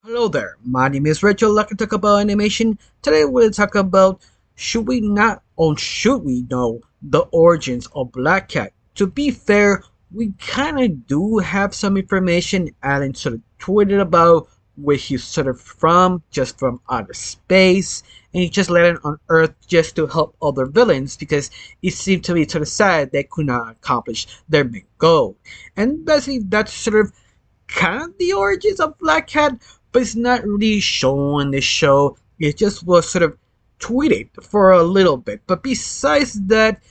Hello there, my name is Rachel. Like to talk about animation. Today we'll talk about should we not or should we know the origins of Black Cat. To be fair, we kinda do have some information. Alan sort of tweeted about where he's sort of from, just from outer space, and he just landed on Earth just to help other villains because it seemed to be sort of sad they could not accomplish their main goal. And basically that's sort of kind of the origins of Black Cat, but it's not really shown in the show. It just was sort of tweeted for a little bit. But besides that,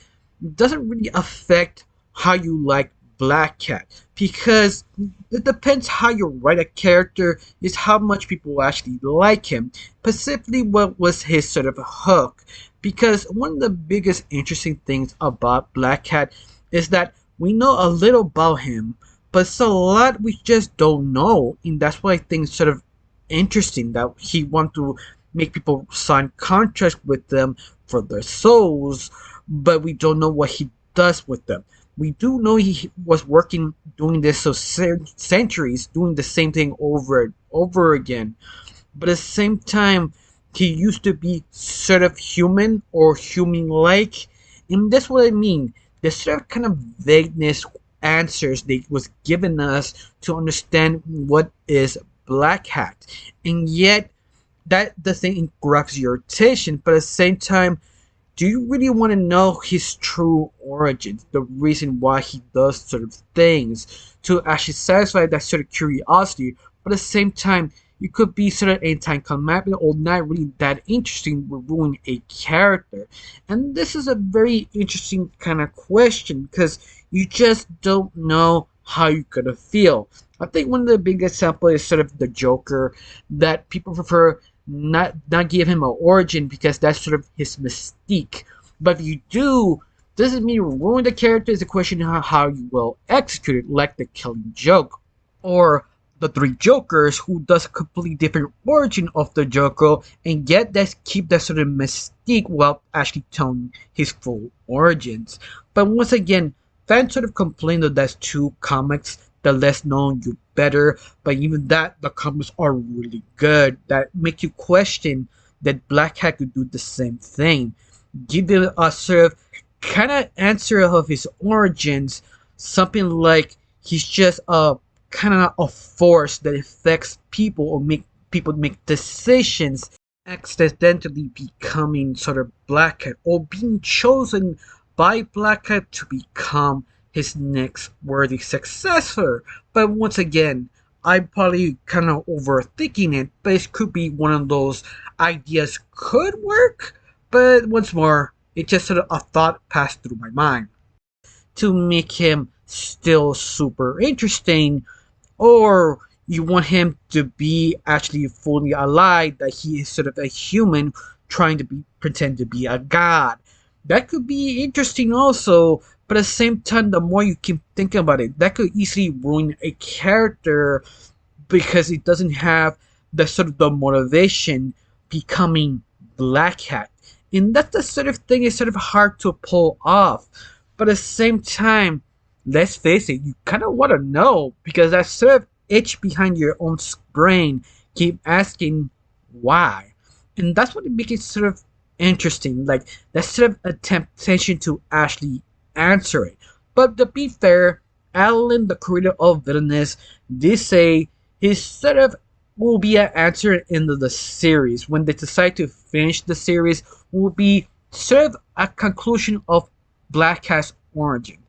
it doesn't really affect how you like Black Cat because it depends how you write a character is how much people actually like him. Specifically, what was his sort of hook? Because one of the biggest interesting things about Black Cat is that we know a little about him, but it's a lot we just don't know, and that's why I think it's sort of interesting that he want to make people sign contracts with them for their souls, but we don't know what he does with them. We do know he was working doing this for centuries, doing the same thing over and over again. But at the same time, he used to be sort of human or human-like, and that's what I mean. The sort of kind of vagueness answers they was given us to understand what is Black Hat, and yet that doesn't grabs your attention. But at the same time, do you really want to know his true origins, the reason why he does certain things, to actually satisfy that sort of curiosity? But at the same time, you could be sort of anticlimactic or not really that interesting with ruining a character. And this is a very interesting kind of question because you just don't know how you're gonna feel. I think one of the big examples is sort of the Joker, that people prefer not give him an origin because that's sort of his mystique. But if you do, doesn't mean you ruin the character. It's a question of how you will execute it, like the Killing Joke, or the Three Jokers, who does a completely different origin of the Joker, and yet that keep that sort of mystique while actually telling his full origins. But once again, fans sort of complain that that's two comics. The less known, you better. But even that, the comics are really good. That make you question that Black Hat could do the same thing. Give it a sort of kind of answer of his origins. Something like he's just a kind of a force that affects people or make people make decisions, accidentally becoming sort of Black Hat or being chosen by Black Hat to become his next worthy successor. But once again, I'm probably kind of overthinking it, but it could be one of those ideas could work. But once more, it just sort of a thought passed through my mind to make him still super interesting, or you want him to be actually fully alive, that he is sort of a human trying to be pretend to be a god. That could be interesting also, but at the same time, the more you keep thinking about it, that could easily ruin a character because it doesn't have the sort of the motivation becoming Black Hat. And that's the sort of thing is sort of hard to pull off. But at the same time, let's face it, you kind of want to know because that sort of itch behind your own brain keep asking why. And that's what it makes it sort of interesting. Like, that's sort of a temptation to actually answer it. But to be fair, Alan, the creator of Villainous, did say his sort of will be an answer in the series. When they decide to finish the series, will be sort of a conclusion of Black Cat's origin.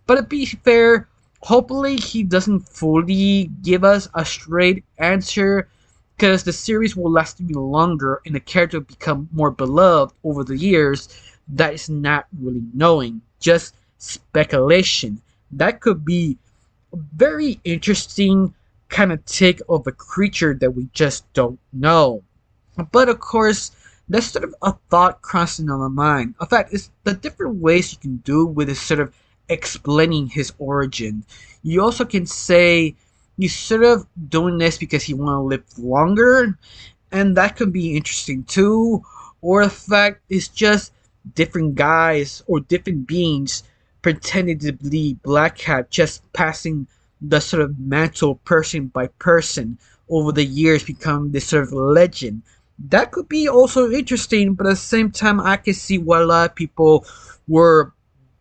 But to be fair, hopefully he doesn't fully give us a straight answer because the series will last even longer and the character will become more beloved over the years. That is not really knowing, just speculation. That could be a very interesting kind of take of a creature that we just don't know. But of course, that's sort of a thought crossing on my mind. In fact, it's the different ways you can do with this sort of explaining his origin. You also can say he's sort of doing this because he want to live longer, and that could be interesting too. Or in fact, it's just different guys or different beings pretending to be Black Cat, just passing the sort of mantle person by person, over the years become this sort of legend. That could be also interesting, but at the same time, I can see why a lot of people were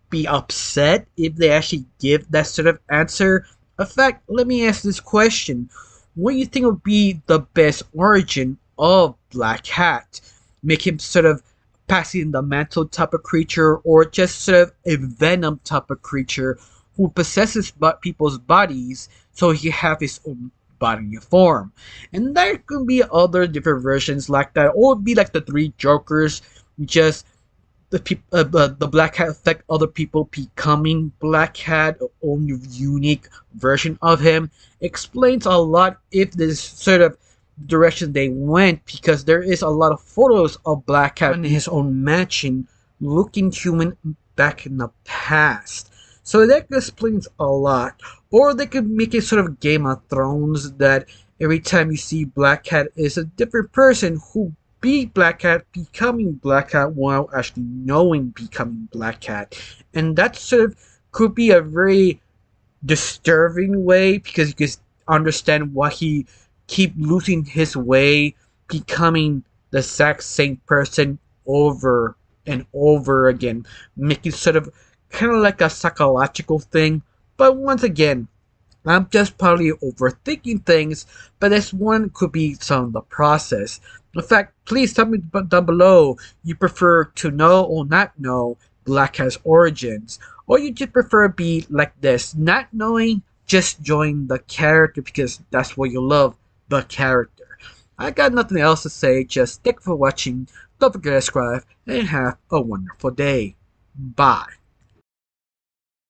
be upset if they actually give that sort of answer. In fact, let me ask this question. What do you think would be the best origin of Black Hat? Make him sort of passing the mantle type of creature, or just sort of a venom type of creature who possesses people's bodies so he have his own bodily form? And there could be other different versions like that, or it'd be like the three Jokers, just the Black Hat affect other people becoming Black Hat, own unique version of him. Explains a lot if this sort of direction they went, because there is a lot of photos of Black Hat in his own mansion looking human back in the past. So that explains a lot. Or they could make it sort of Game of Thrones, that every time you see Black Cat is a different person who be Black Cat becoming Black Cat while actually knowing becoming Black Cat. And that sort of could be a very disturbing way, because you can understand why he keep losing his way, becoming the exact same person over and over again, making sort of kind of like a psychological thing. But once again, I'm just probably overthinking things, but this one could be some of the process. In fact, please tell me down below, you prefer to know or not know Black Cat's origins, or you just prefer be like this, not knowing, just join the character because that's what you love, the character. I got nothing else to say, just thank you for watching, don't forget to subscribe, and have a wonderful day. Bye.